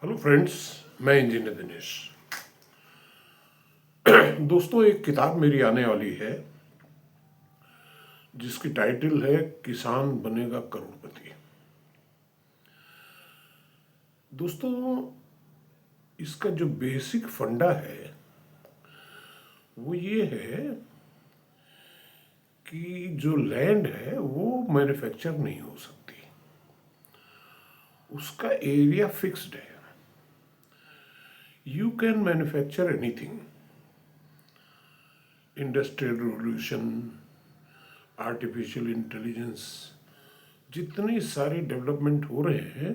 Hello friends, मैं engineer Dinesh. दोस्तों, एक किताब मेरी आने वाली है जिसकी टाइटल है किसान बनेगा करोड़पति। दोस्तों, इसका जो बेसिक फंडा है वो ये है कि जो लैंड है वो मैन्युफैक्चर नहीं हो सकती, उसका एरिया फिक्स्ड है। You can manufacture anything. Industrial revolution, artificial intelligence, जितनी सारी डेवलपमेंट हो रहे हैं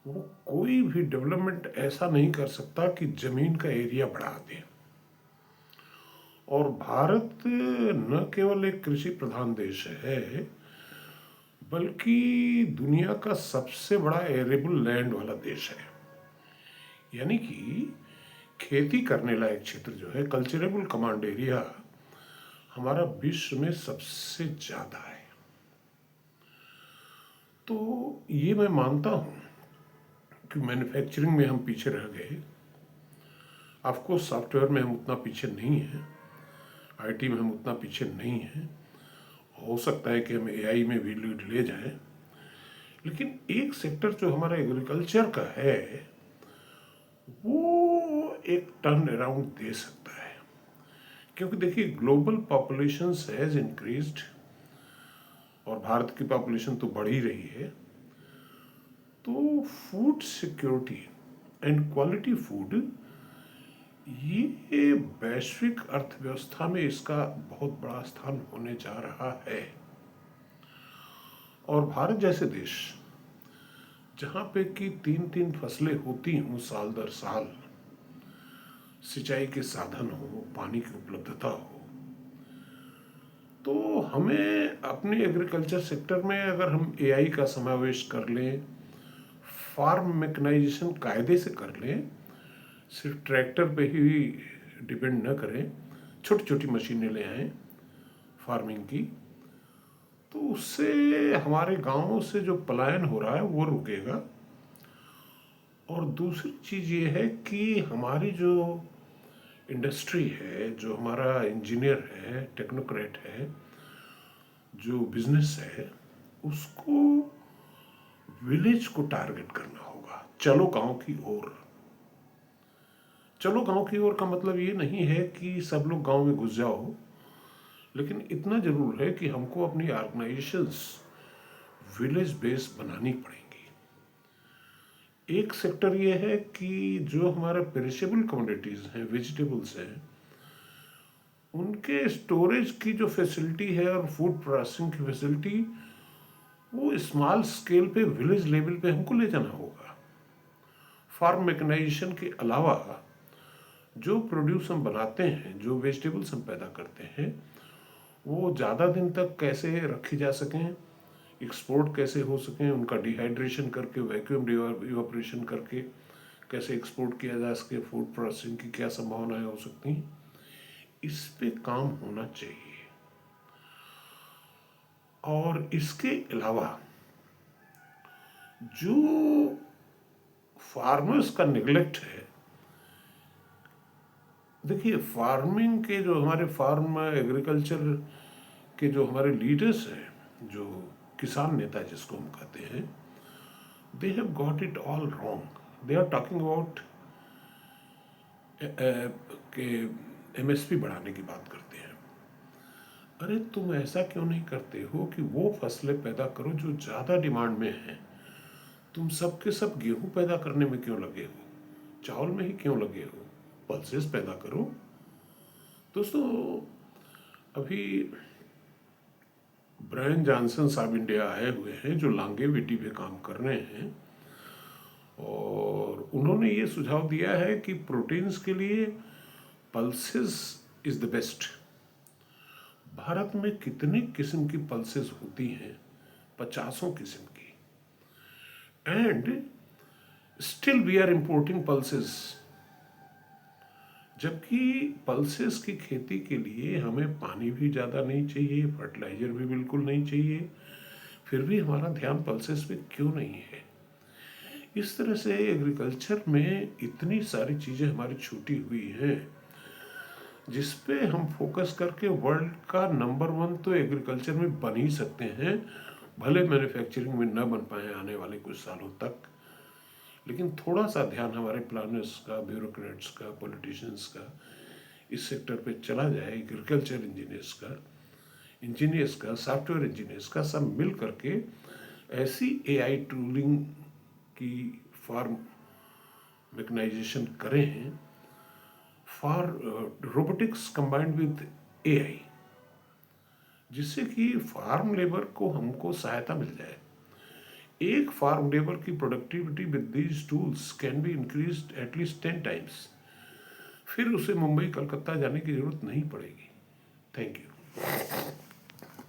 वो कोई भी डेवलपमेंट ऐसा नहीं कर सकता कि जमीन का एरिया बढ़ा दे। और भारत न केवल एक कृषि प्रधान देश है बल्कि दुनिया का सबसे बड़ा एरेबल लैंड वाला देश है। यानी कि खेती करने लायक क्षेत्र जो है, कल्चरेबल कमांड एरिया, हमारा विश्व में सबसे ज्यादा है। तो ये मैं मानता हूँ कि मैन्युफैक्चरिंग में हम पीछे रह गए। ऑफकोर्स सॉफ्टवेयर में हम उतना पीछे नहीं हैं, आईटी में हम उतना पीछे नहीं हैं। हो सकता है कि हम एआई में भी लीड ले जाएं, लेकिन एक सेक्टर जो हमारा एग्रीकल्चर का है वो एक टर्न अराउंड दे सकता है। क्योंकि देखिए, ग्लोबल पॉपुलेशन हैज इंक्रीज्ड और भारत की पॉपुलेशन तो बढ़ ही रही है। तो food security and quality food, ये वैश्विक अर्थव्यवस्था में इसका बहुत बड़ा स्थान होने जा रहा है। और भारत जैसे देश जहाँ पे कि तीन तीन फसलें होती हूँ साल दर साल, सिंचाई के साधन हो, पानी की उपलब्धता हो, तो हमें अपने एग्रीकल्चर सेक्टर में अगर हम एआई का समावेश कर लें, फार्म मैकेनाइजेशन कायदे से कर लें, सिर्फ ट्रैक्टर पे ही डिपेंड न करें, छोटी छोटी मशीनें ले आएँ फार्मिंग की, तो उससे हमारे गांवों से जो पलायन हो रहा है वो रुकेगा। और दूसरी चीज़ ये है कि हमारी जो इंडस्ट्री है, जो हमारा इंजीनियर है, टेक्नोक्रेट है, जो बिजनेस है, उसको विलेज को टारगेट करना होगा। चलो गांव की ओर। चलो गांव की ओर का मतलब ये नहीं है कि सब लोग गांव में घुस जाओ, लेकिन इतना जरूर है कि हमको अपनी ऑर्गेनाइजेशंस विलेज बेस बनानी पड़ेगी। एक सेक्टर ये है कि जो हमारे पेरिशेबल कमोडिटीज हैं, वेजिटेबल्स हैं, उनके स्टोरेज की जो फैसिलिटी है और फूड प्रोसेसिंग की फैसिलिटी, वो स्मॉल स्केल पे विलेज लेवल पे हमको ले जाना होगा। फार्म मैकेनाइजेशन के अलावा जो प्रोड्यूस हम बनाते हैं, जो वेजिटेबल्स हम पैदा करते हैं, वो ज़्यादा दिन तक कैसे रखी जा सकें, एक्सपोर्ट कैसे हो सकें, उनका डिहाइड्रेशन करके, वैक्यूम इवापोरेशन करके कैसे एक्सपोर्ट किया जा सके, फूड प्रोसेसिंग की क्या संभावनाएं हो सकती हैं, इस पे काम होना चाहिए। और इसके अलावा जो फार्मर्स का निगलेक्ट है, देखिए फार्मिंग के जो हमारे फार्म एग्रीकल्चर के जो हमारे लीडर्स हैं, जो किसान नेता जिसको हम कहते हैं, they have got it all wrong. They are talking about के एमएसपी बढ़ाने की बात करते हैं। अरे तुम ऐसा क्यों नहीं करते हो कि वो फसलें पैदा करो जो ज़्यादा डिमांड में हैं। तुम सब के सब गेहूं पैदा करने में क्यों लगे हो, चावल में ही क्यों लगे हो, पल्सेस पैदा करो। दोस्तों, अभी ब्रायन जॉनसन साहब इंडिया आए हुए हैं जो लॉन्गेविटी पे काम कर रहे हैं, और उन्होंने ये सुझाव दिया है कि प्रोटीन्स के लिए pulses is the best. Bharat में कितने किस्म की पल्सेस होती हैं, 50 किस्म की, and still we are importing pulses. जबकि पल्सेस की खेती के लिए हमें पानी भी ज़्यादा नहीं चाहिए, फर्टिलाइजर भी बिल्कुल नहीं चाहिए, फिर भी हमारा ध्यान पल्सेस पे क्यों नहीं है। इस तरह से एग्रीकल्चर में इतनी सारी चीज़ें हमारी छूटी हुई हैं जिस पे हम फोकस करके वर्ल्ड का नंबर 1 तो एग्रीकल्चर में बन ही सकते हैं, भले मैन्युफैक्चरिंग में न बन पाए आने वाले कुछ सालों तक। लेकिन थोड़ा सा ध्यान हमारे प्लानर्स का, ब्यूरोक्रेट्स का, पॉलिटिशियंस का इस सेक्टर पे चला जाए, एग्रीकल्चर इंजीनियर्स का, सॉफ्टवेयर इंजीनियर्स का, सब मिल करके ऐसी एआई टूलिंग की फार्म मैकेनाइजेशन करें for robotics combined with AI, जिससे कि फार्म लेबर को हमको सहायता मिल जाए। एक फार्म लेबर की productivity with these tools can be increased at least 10 times. फिर उसे मुंबई कलकत्ता जाने की जरूरत नहीं पड़ेगी। Thank you.